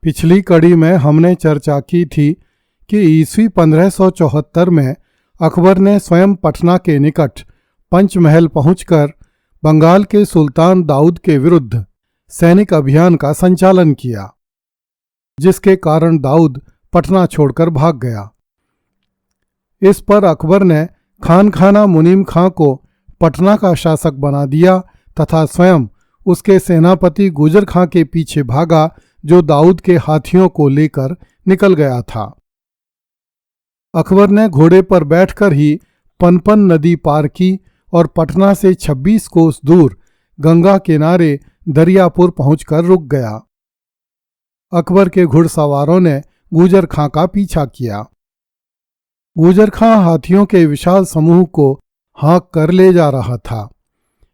पिछली कड़ी में हमने चर्चा की थी कि ईस्वी 1574 में अकबर ने स्वयं पटना के निकट पंचमहल पहुंचकर बंगाल के सुल्तान दाऊद के विरुद्ध सैनिक अभियान का संचालन किया, जिसके कारण दाऊद पटना छोड़कर भाग गया। इस पर अकबर ने खानखाना मुनीम खां को पटना का शासक बना दिया तथा स्वयं उसके सेनापति गुजर खां के पीछे भागा, जो दाऊद के हाथियों को लेकर निकल गया था। अकबर ने घोड़े पर बैठकर ही पनपन नदी पार की और पटना से 26 कोस दूर गंगा किनारे दरियापुर पहुंचकर रुक गया। अकबर के घुड़सवारों ने गुजर खां का पीछा किया। गुजर खां हाथियों के विशाल समूह को हाँक कर ले जा रहा था,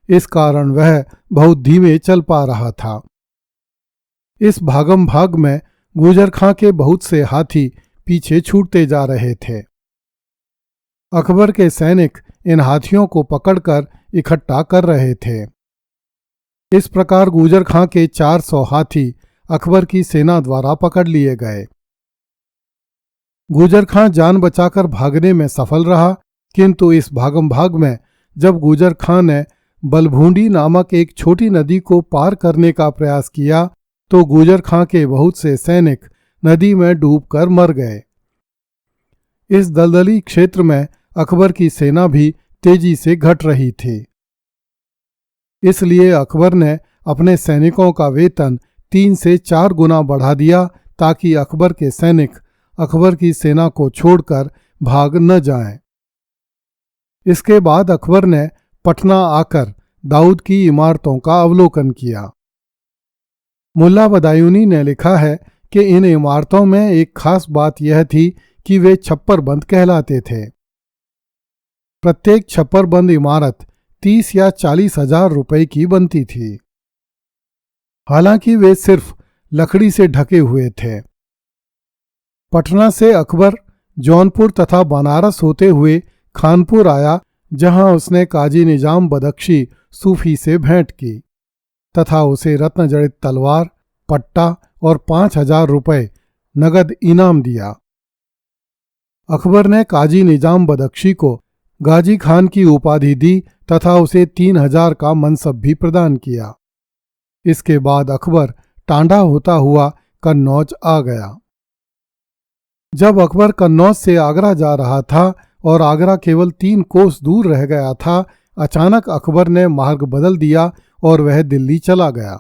इस कारण वह बहुत धीमे चल पा रहा था। इस भागम भाग में गुजर खां के बहुत से हाथी पीछे छूटते जा रहे थे। अकबर के सैनिक इन हाथियों को पकड़कर इकट्ठा कर रहे थे। इस प्रकार गुजर खां के 400 हाथी अकबर की सेना द्वारा पकड़ लिए गए। गुजर खां जान बचाकर भागने में सफल रहा, किंतु इस भागम भाग में जब गुजर खां ने बलभूंडी नामक एक छोटी नदी को पार करने का प्रयास किया तो गुजर खां के बहुत से सैनिक नदी में डूबकर मर गए। इस दलदली क्षेत्र में अकबर की सेना भी तेजी से घट रही थी। इसलिए अकबर ने अपने सैनिकों का वेतन 3 से 4 गुना बढ़ा दिया, ताकि अकबर के सैनिक अकबर की सेना को छोड़कर भाग न जाएं। इसके बाद अकबर ने पटना आकर दाऊद की इमारतों का अवलोकन किया। मुल्ला बदायूनी ने लिखा है कि इन इमारतों में एक खास बात यह थी कि वे छप्परबंद कहलाते थे। प्रत्येक छप्परबंद इमारत 30 या 40 हजार रुपए की बनती थी। हालांकि वे सिर्फ लकड़ी से ढके हुए थे। पटना से अकबर जौनपुर तथा बनारस होते हुए खानपुर आया, जहां उसने काजी निजाम बदख्शी सूफी से भेंट की तथा उसे रत्नजड़ित तलवार, पट्टा और 5000 रुपए नगद इनाम दिया। अकबर ने काजी निजाम बदख्शी को गाजी खान की उपाधि दी तथा उसे 3000 का मनसब भी प्रदान किया। इसके बाद अकबर टांडा होता हुआ कन्नौज आ गया। जब अकबर कन्नौज से आगरा जा रहा था और आगरा केवल 3 कोस दूर रह गया था, अचानक अकबर ने मार्ग बदल दिया और वह दिल्ली चला गया।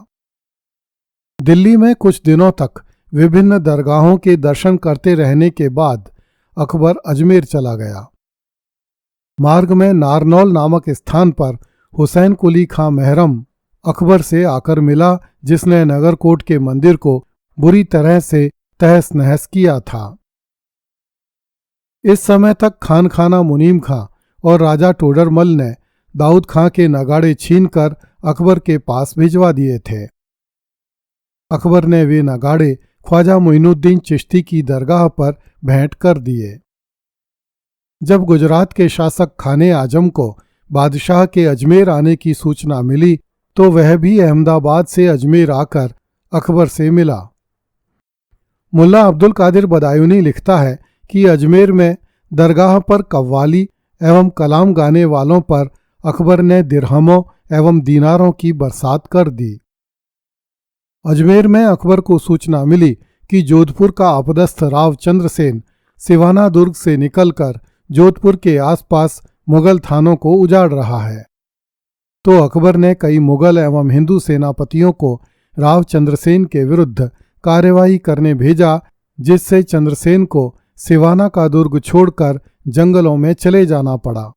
दिल्ली में कुछ दिनों तक विभिन्न दरगाहों के दर्शन करते रहने के बाद अकबर अजमेर चला गया। मार्ग में नारनौल नामक स्थान पर हुसैन कुली खां मेहरम अकबर से आकर मिला, जिसने नगरकोट के मंदिर को बुरी तरह से तहस नहस किया था। इस समय तक खानखाना मुनीम खां और राजा टोडरमल ने दाऊद खां के नगाड़े छीनकर अकबर के पास भिजवा दिए थे। अकबर ने वे नगाड़े ख्वाजा मोइनुद्दीन चिश्ती की दरगाह पर भेंट कर दिए। जब गुजरात के शासक खाने आजम को बादशाह के अजमेर आने की सूचना मिली तो वह भी अहमदाबाद से अजमेर आकर अकबर से मिला। मुल्ला अब्दुल कादिर बदायूनी लिखता है कि अजमेर में दरगाह पर कव्वाली एवं कलाम गाने वालों पर अकबर ने दिरहमों एवं दीनारों की बरसात कर दी। अजमेर में अकबर को सूचना मिली कि जोधपुर का अपदस्थ राव चंद्रसेन सिवाना दुर्ग से निकलकर जोधपुर के आसपास मुगल थानों को उजाड़ रहा है। तो अकबर ने कई मुगल एवं हिंदू सेनापतियों को राव चंद्रसेन के विरुद्ध कार्यवाही करने भेजा, जिससे चंद्रसेन को सिवाना का दुर्ग छोड़कर जंगलों में चले जाना पड़ा।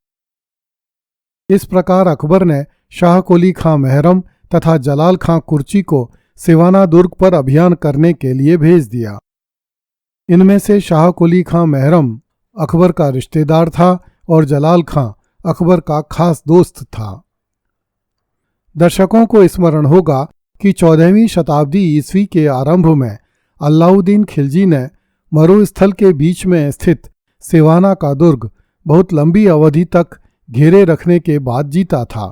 इस प्रकार अकबर ने शाह कुली खां मेहरम तथा जलाल खां कुर्ची को सिवाना दुर्ग पर अभियान करने के लिए भेज दिया। इनमें से शाह कुली खां मेहरम अकबर का रिश्तेदार था और जलाल खां अकबर का खास दोस्त था। दर्शकों को स्मरण होगा कि 14वीं शताब्दी ईस्वी के आरंभ में अलाउद्दीन खिलजी ने मरुस्थल के बीच में स्थित सिवाना का दुर्ग बहुत लंबी अवधि तक घेरे रखने के बाद जीता था।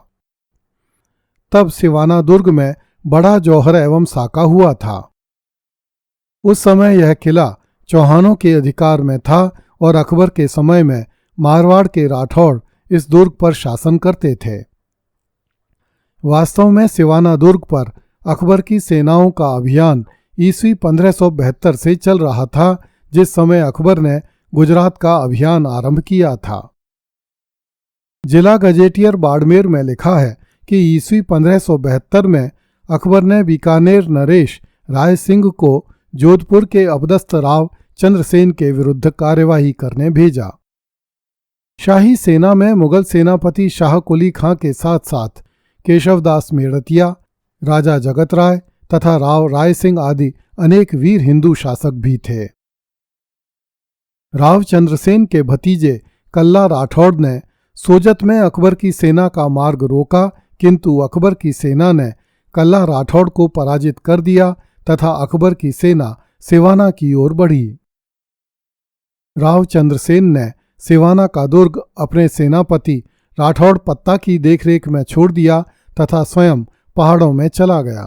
तब सिवाना दुर्ग में बड़ा जौहर एवं साका हुआ था। उस समय यह किला चौहानों के अधिकार में था और अकबर के समय में मारवाड़ के राठौड़ इस दुर्ग पर शासन करते थे। वास्तव में सिवाना दुर्ग पर अकबर की सेनाओं का अभियान ईस्वी 1572 से चल रहा था, जिस समय अकबर ने गुजरात का अभियान आरंभ किया था। जिला गजेटियर बाड़मेर में लिखा है कि ईस्वी 1572 में अकबर ने बीकानेर नरेश राय सिंह को जोधपुर के अपदस्थ राव चंद्रसेन के विरुद्ध कार्यवाही करने भेजा। शाही सेना में मुगल सेनापति शाह कुली खां के साथ साथ केशवदास मेड़तिया, राजा जगत राय तथा राव राय सिंह आदि अनेक वीर हिंदू शासक भी थे। राव चंद्रसेन के भतीजे कल्ला राठौड़ ने सोजत में अकबर की सेना का मार्ग रोका, किंतु अकबर की सेना ने कल्ला राठौड़ को पराजित कर दिया तथा अकबर की सेना सिवाना की ओर बढ़ी। राव चंद्रसेन ने सिवाना का दुर्ग अपने सेनापति राठौड़ पत्ता की देखरेख में छोड़ दिया तथा स्वयं पहाड़ों में चला गया।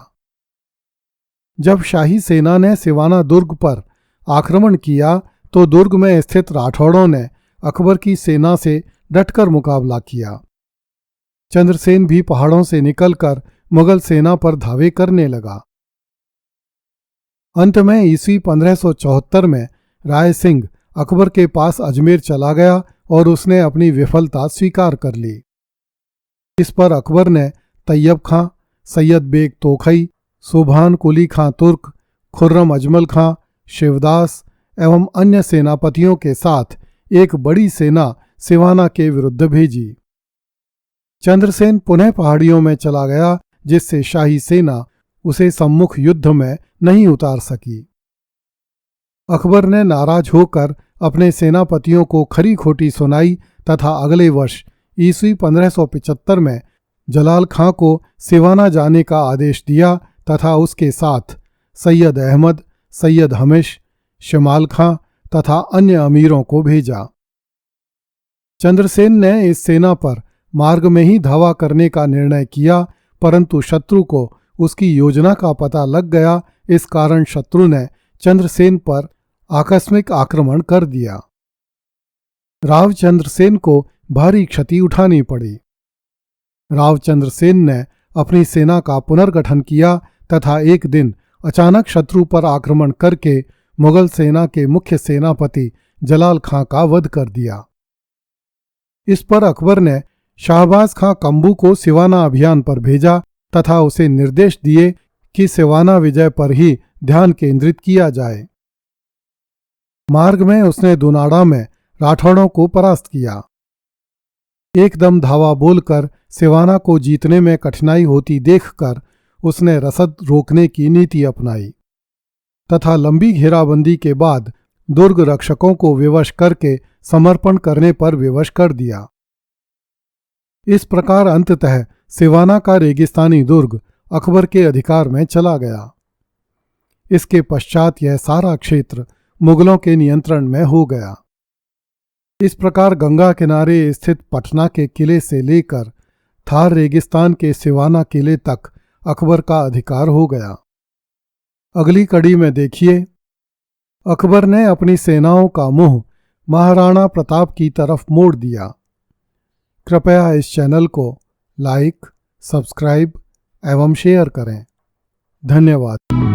जब शाही सेना ने सिवाना दुर्ग पर आक्रमण किया तो दुर्ग में स्थित राठौड़ों ने अकबर की सेना से डटकर मुकाबला किया। चंद्रसेन भी पहाड़ों से निकलकर मुगल सेना पर धावे करने लगा। अंत में ईस्वी 1574 में राय सिंह अकबर के पास अजमेर चला गया और उसने अपनी विफलता स्वीकार कर ली। इस पर अकबर ने तैयब खां, सैयद बेग तोखई, सुभान कुली खां तुर्क, खुर्रम अजमल खां, शिवदास एवं अन्य सेनापतियों के साथ एक बड़ी सेना सिवाना के विरुद्ध भेजी। चंद्रसेन पुनः पहाड़ियों में चला गया, जिससे शाही सेना उसे सम्मुख युद्ध में नहीं उतार सकी। अकबर ने नाराज होकर अपने सेनापतियों को खरी खोटी सुनाई तथा अगले वर्ष ईस्वी 1575 में जलाल खां को सिवाना जाने का आदेश दिया तथा उसके साथ सैयद अहमद, सैयद हमेश, शमाल खां तथा अन्य अमीरों को भेजा। चंद्रसेन ने इस सेना पर मार्ग में ही धावा करने का निर्णय किया, परंतु शत्रु को उसकी योजना का पता लग गया। इस कारण शत्रु ने चंद्रसेन पर आकस्मिक आक्रमण कर दिया। राव चंद्रसेन को भारी क्षति उठानी पड़ी। राव चंद्रसेन ने अपनी सेना का पुनर्गठन किया तथा एक दिन अचानक शत्रु पर आक्रमण करके मुगल सेना के मुख्य सेनापति जलाल खां का वध कर दिया। इस पर अकबर ने शाहबाज खां कम्बू को सिवाना अभियान पर भेजा तथा उसे निर्देश दिए कि सिवाना विजय पर ही ध्यान केंद्रित किया जाए। मार्ग में उसने दुनाड़ा में राठौड़ों को परास्त किया। एकदम धावा बोलकर सिवाना को जीतने में कठिनाई होती देखकर उसने रसद रोकने की नीति अपनाई तथा लंबी घेराबंदी के बाद दुर्ग रक्षकों को विवश करके समर्पण करने पर विवश कर दिया। इस प्रकार अंततः सिवाना का रेगिस्तानी दुर्ग अकबर के अधिकार में चला गया। इसके पश्चात यह सारा क्षेत्र मुगलों के नियंत्रण में हो गया। इस प्रकार गंगा किनारे स्थित पटना के किले से लेकर थार रेगिस्तान के सिवाना किले तक अकबर का अधिकार हो गया। अगली कड़ी में देखिए, अकबर ने अपनी सेनाओं का मुंह महाराणा प्रताप की तरफ मोड़ दिया। कृपया इस चैनल को लाइक, सब्सक्राइब एवं शेयर करें। धन्यवाद।